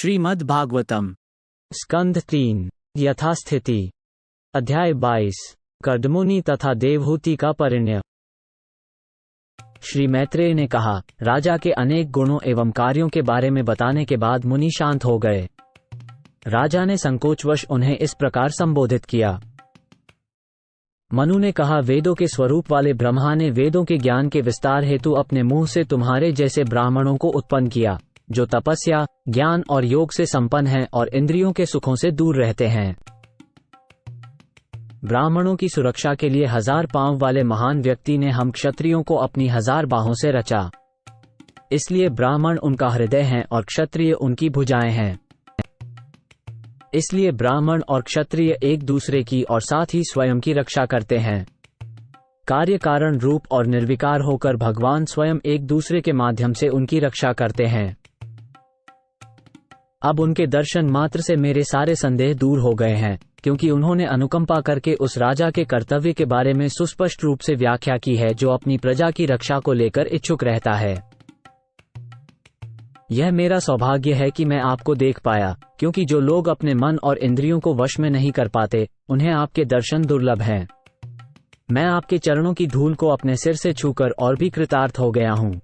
श्रीमद् भागवतम स्कंध 3 यथास्थिति अध्याय 22 कर्दमुनि तथा देवहूति का परिणय। श्री मैत्रेय ने कहा, राजा के अनेक गुणों एवं कार्यों के बारे में बताने के बाद मुनि शांत हो गए। राजा ने संकोचवश उन्हें इस प्रकार संबोधित किया। मनु ने कहा, वेदों के स्वरूप वाले ब्रह्मा ने वेदों के ज्ञान के विस्तार हेतु अपने मुंह से तुम्हारे जैसे ब्राह्मणों को उत्पन्न किया, जो तपस्या, ज्ञान और योग से संपन्न हैं और इंद्रियों के सुखों से दूर रहते हैं। ब्राह्मणों की सुरक्षा के लिए 1000 पांव वाले महान व्यक्ति ने हम क्षत्रियों को अपनी 1000 बाहों से रचा। इसलिए ब्राह्मण उनका हृदय है और क्षत्रिय उनकी भुजाएं हैं। इसलिए ब्राह्मण और क्षत्रिय एक दूसरे की और साथ ही स्वयं की रक्षा करते हैं। कार्य कारण रूप और निर्विकार होकर भगवान स्वयं एक दूसरे के माध्यम से उनकी रक्षा करते हैं। अब उनके दर्शन मात्र से मेरे सारे संदेह दूर हो गए हैं, क्योंकि उन्होंने अनुकंपा करके उस राजा के कर्तव्य के बारे में सुस्पष्ट रूप से व्याख्या की है, जो अपनी प्रजा की रक्षा को लेकर इच्छुक रहता है। यह मेरा सौभाग्य है कि मैं आपको देख पाया, क्योंकि जो लोग अपने मन और इंद्रियों को वश में नहीं कर पाते, उन्हें आपके दर्शन दुर्लभ हैं। मैं आपके चरणों की धूल को अपने सिर से छूकर और भी कृतार्थ हो गया हूँ।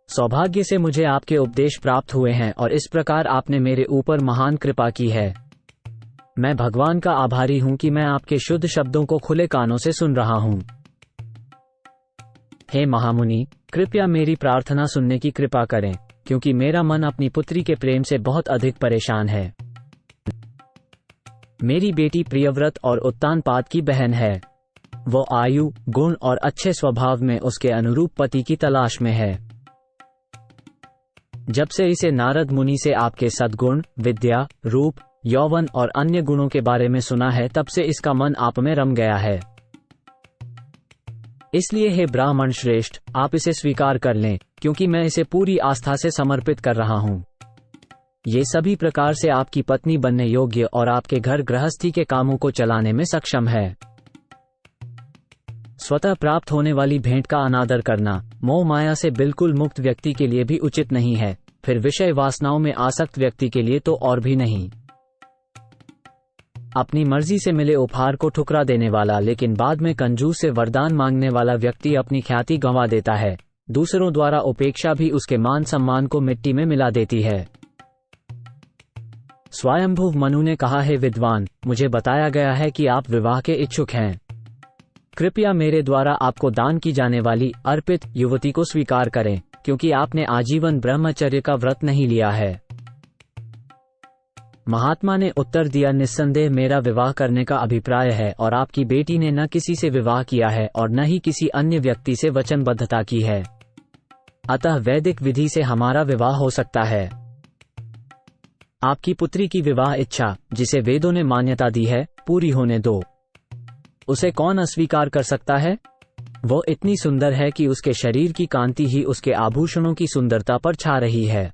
सौभाग्य से मुझे आपके उपदेश प्राप्त हुए हैं और इस प्रकार आपने मेरे ऊपर महान कृपा की है। मैं भगवान का आभारी हूँ कि मैं आपके शुद्ध शब्दों को खुले कानों से सुन रहा हूँ। हे महामुनि, कृपया मेरी प्रार्थना सुनने की कृपा करें, क्योंकि मेरा मन अपनी पुत्री के प्रेम से बहुत अधिक परेशान है। मेरी बेटी प्रियव्रत और उत्तानपाद की बहन है। वो आयु, गुण और अच्छे स्वभाव में उसके अनुरूप पति की तलाश में है। जब से इसे नारद मुनि से आपके सद्गुण, विद्या, रूप, यौवन और अन्य गुणों के बारे में सुना है, तब से इसका मन आप में रम गया है। इसलिए हे ब्राह्मण श्रेष्ठ, आप इसे स्वीकार कर लें, क्योंकि मैं इसे पूरी आस्था से समर्पित कर रहा हूँ। ये सभी प्रकार से आपकी पत्नी बनने योग्य और आपके घर गृहस्थी के कामों को चलाने में सक्षम है। स्वतः प्राप्त होने वाली भेंट का अनादर करना मोह माया से बिल्कुल मुक्त व्यक्ति के लिए भी उचित नहीं है, फिर विषय वासनाओं में आसक्त व्यक्ति के लिए तो और भी नहीं। अपनी मर्जी से मिले उपहार को ठुकरा देने वाला लेकिन बाद में कंजूस से वरदान मांगने वाला व्यक्ति अपनी ख्याति गंवा देता है। दूसरों द्वारा उपेक्षा भी उसके मान सम्मान को मिट्टी में मिला देती है। स्वयंभुव मनु ने कहा, हे विद्वान, मुझे बताया गया है कि आप विवाह के इच्छुक हैं। कृपया मेरे द्वारा आपको दान की जाने वाली अर्पित युवती को स्वीकार करें, क्योंकि आपने आजीवन ब्रह्मचर्य का व्रत नहीं लिया है। महात्मा ने उत्तर दिया, निस्संदेह मेरा विवाह करने का अभिप्राय है और आपकी बेटी ने न किसी से विवाह किया है और न ही किसी अन्य व्यक्ति से वचनबद्धता की है। अतः वैदिक विधि से हमारा विवाह हो सकता है। आपकी पुत्री की विवाह इच्छा, जिसे वेदों ने मान्यता दी है, पूरी होने दो। उसे कौन अस्वीकार कर सकता है? वो इतनी सुंदर है कि उसके शरीर की कांति ही उसके आभूषणों की सुंदरता पर छा रही है।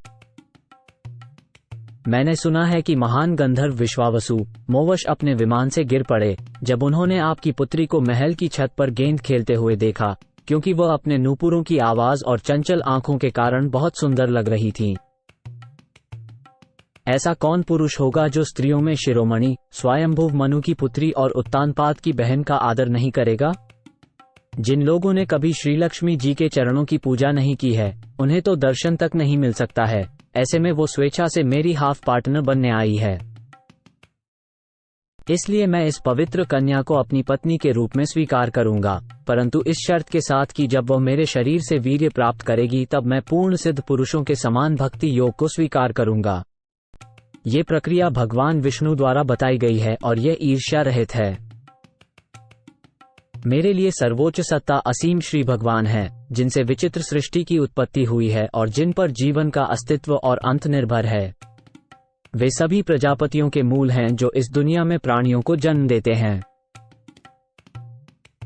मैंने सुना है कि महान गंधर्व विश्वावसु मोहवश अपने विमान से गिर पड़े, जब उन्होंने आपकी पुत्री को महल की छत पर गेंद खेलते हुए देखा, क्योंकि वह अपने नूपुरों की आवाज और चंचल आंखों के कारण बहुत सुंदर लग रही थी। ऐसा कौन पुरुष होगा जो स्त्रियों में शिरोमणि स्वयंभुव मनु की पुत्री और उत्तानपाद की बहन का आदर नहीं करेगा? जिन लोगों ने कभी श्रीलक्ष्मी जी के चरणों की पूजा नहीं की है, उन्हें तो दर्शन तक नहीं मिल सकता है। ऐसे में वो स्वेच्छा से मेरी हाफ पार्टनर बनने आई है। इसलिए मैं इस पवित्र कन्या को अपनी पत्नी के रूप में स्वीकार करूंगा, परंतु इस शर्त के साथ कि जब वह मेरे शरीर से वीर्य प्राप्त करेगी, तब मैं पूर्ण सिद्ध पुरुषों के समान भक्ति योग को स्वीकार करूंगा। ये प्रक्रिया भगवान विष्णु द्वारा बताई गई है और यह ईर्ष्या रहित है। मेरे लिए सर्वोच्च सत्ता असीम श्री भगवान है, जिनसे विचित्र सृष्टि की उत्पत्ति हुई है और जिन पर जीवन का अस्तित्व और अंत निर्भर है। वे सभी प्रजापतियों के मूल हैं जो इस दुनिया में प्राणियों को जन्म देते हैं।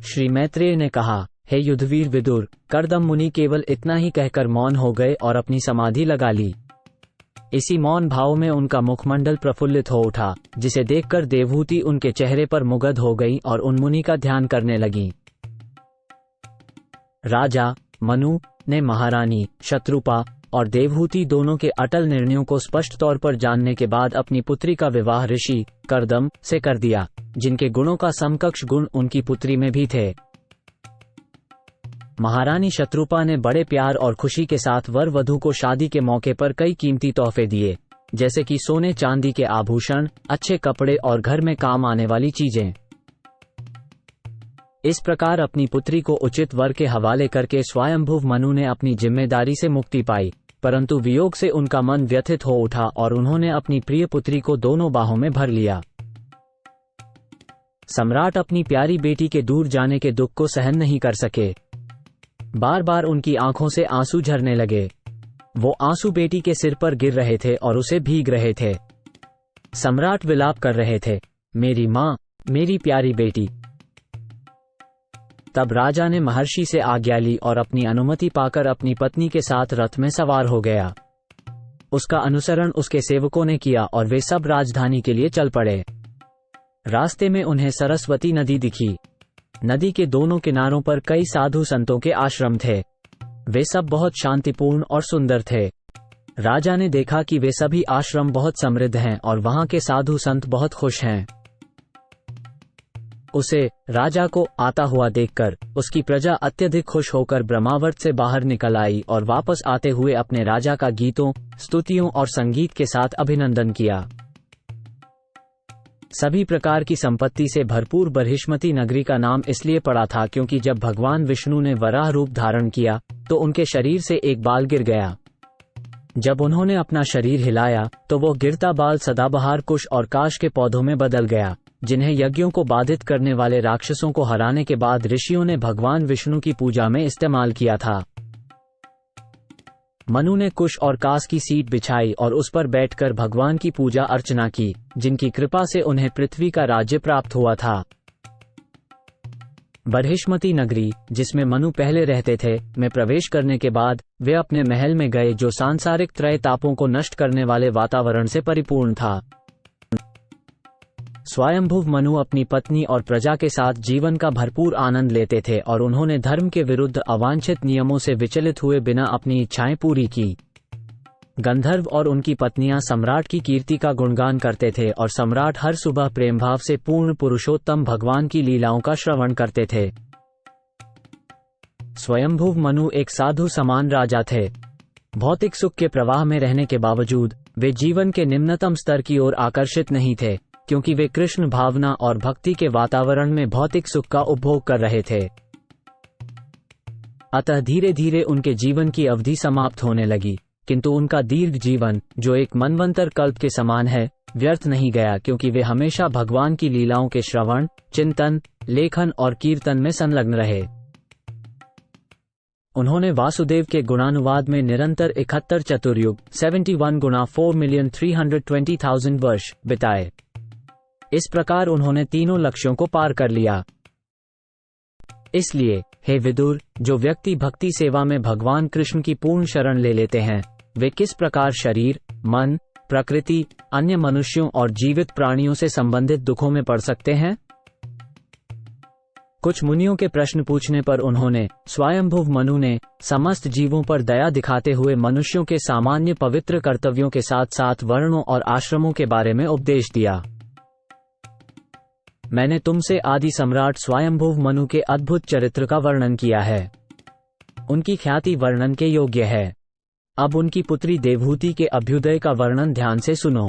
श्री मैत्रेय ने कहा, हे युद्धवीर विदुर, कर्दम मुनि केवल इतना ही कहकर मौन हो गए और अपनी समाधि लगा ली। इसी मौन भाव में उनका मुखमंडल प्रफुल्लित हो उठा, जिसे देखकर देवहूति उनके चेहरे पर मुग्ध हो गई और उन मुनि का ध्यान करने लगी। राजा मनु ने महारानी शत्रुपा और देवहूति दोनों के अटल निर्णयों को स्पष्ट तौर पर जानने के बाद अपनी पुत्री का विवाह ऋषि कर्दम से कर दिया, जिनके गुणों का समकक्ष गुण उनकी पुत्री में भी थे। महारानी शत्रुपा ने बड़े प्यार और खुशी के साथ वर वधू को शादी के मौके पर कई कीमती तोहफे दिए, जैसे कि सोने चांदी के आभूषण, अच्छे कपड़े और घर में काम आने वाली चीजें। इस प्रकार अपनी पुत्री को उचित वर के हवाले करके स्वयंभुव मनु ने अपनी जिम्मेदारी से मुक्ति पाई, परंतु वियोग से उनका मन व्यथित हो उठा और उन्होंने अपनी प्रिय पुत्री को दोनों बाहों में भर लिया। सम्राट अपनी प्यारी बेटी के दूर जाने के दुख को सहन नहीं कर सके। बार बार उनकी आंखों से आंसू झरने लगे। वो आंसू बेटी के सिर पर गिर रहे थे और उसे भीग रहे थे। सम्राट विलाप कर रहे थे, मेरी माँ, मेरी प्यारी बेटी। तब राजा ने महर्षि से आज्ञा ली और अपनी अनुमति पाकर अपनी पत्नी के साथ रथ में सवार हो गया। उसका अनुसरण उसके सेवकों ने किया और वे सब राजधानी के लिए चल पड़े। रास्ते में उन्हें सरस्वती नदी दिखी। नदी के दोनों किनारों पर कई साधु संतों के आश्रम थे। वे सब बहुत शांतिपूर्ण और सुंदर थे। राजा ने देखा कि वे सभी आश्रम बहुत समृद्ध हैं और वहां के साधु संत बहुत खुश हैं। उसे, राजा को आता हुआ देखकर उसकी प्रजा अत्यधिक खुश होकर ब्रह्मावर्त से बाहर निकल आई और वापस आते हुए अपने राजा का गीतों, स्तुतियों और संगीत के साथ अभिनंदन किया। सभी प्रकार की संपत्ति से भरपूर बरहिष्मती नगरी का नाम इसलिए पड़ा था क्योंकि जब भगवान विष्णु ने वराह रूप धारण किया तो उनके शरीर से एक बाल गिर गया। जब उन्होंने अपना शरीर हिलाया तो वो गिरता बाल सदाबहार, कुश और काश के पौधों में बदल गया, जिन्हें यज्ञों को बाधित करने वाले राक्षसों को हराने के बाद ऋषियों ने भगवान विष्णु की पूजा में इस्तेमाल किया था। मनु ने कुश और कास की सीट बिछाई और उस पर बैठकर भगवान की पूजा अर्चना की, जिनकी कृपा से उन्हें पृथ्वी का राज्य प्राप्त हुआ था। बरहिष्मती नगरी, जिसमें मनु पहले रहते थे, में प्रवेश करने के बाद वे अपने महल में गए जो सांसारिक त्रय तापों को नष्ट करने वाले वातावरण से परिपूर्ण था। स्वयंभुव मनु अपनी पत्नी और प्रजा के साथ जीवन का भरपूर आनंद लेते थे और उन्होंने धर्म के विरुद्ध अवांछित नियमों से विचलित हुए बिना अपनी इच्छाएं पूरी की। गंधर्व और उनकी पत्नियां सम्राट की कीर्ति का गुणगान करते थे और सम्राट हर सुबह प्रेमभाव से पूर्ण पुरुषोत्तम भगवान की लीलाओं का श्रवण करते थे। स्वयंभुव मनु एक साधु समान राजा थे। भौतिक सुख के प्रवाह में रहने के बावजूद वे जीवन के निम्नतम स्तर की ओर आकर्षित नहीं थे, क्योंकि वे कृष्ण भावना और भक्ति के वातावरण में भौतिक सुख का उपभोग कर रहे थे। अतः धीरे धीरे उनके जीवन की अवधि समाप्त होने लगी, किंतु उनका दीर्घ जीवन, जो एक मनवंतर कल्प के समान है, व्यर्थ नहीं गया, क्योंकि वे हमेशा भगवान की लीलाओं के श्रवण, चिंतन, लेखन और कीर्तन में संलग्न रहे। उन्होंने वासुदेव के गुणानुवाद में निरंतर 71 चतुर्युग 71 गुणा 4,320,000 वर्ष बिताए। इस प्रकार उन्होंने तीनों लक्ष्यों को पार कर लिया। इसलिए हे विदुर, जो व्यक्ति भक्ति सेवा में भगवान कृष्ण की पूर्ण शरण ले लेते हैं, वे किस प्रकार शरीर, मन, प्रकृति, अन्य मनुष्यों और जीवित प्राणियों से संबंधित दुखों में पड़ सकते हैं? कुछ मुनियों के प्रश्न पूछने पर उन्होंने, स्वयंभुव मनु ने, समस्त जीवों पर दया दिखाते हुए मनुष्यों के सामान्य पवित्र कर्तव्यों के साथ साथ वर्णों और आश्रमों के बारे में उपदेश दिया। मैंने तुमसे आदि सम्राट स्वयंभुव मनु के अद्भुत चरित्र का वर्णन किया है। उनकी ख्याति वर्णन के योग्य है। अब उनकी पुत्री देवहूति के अभ्युदय का वर्णन ध्यान से सुनो।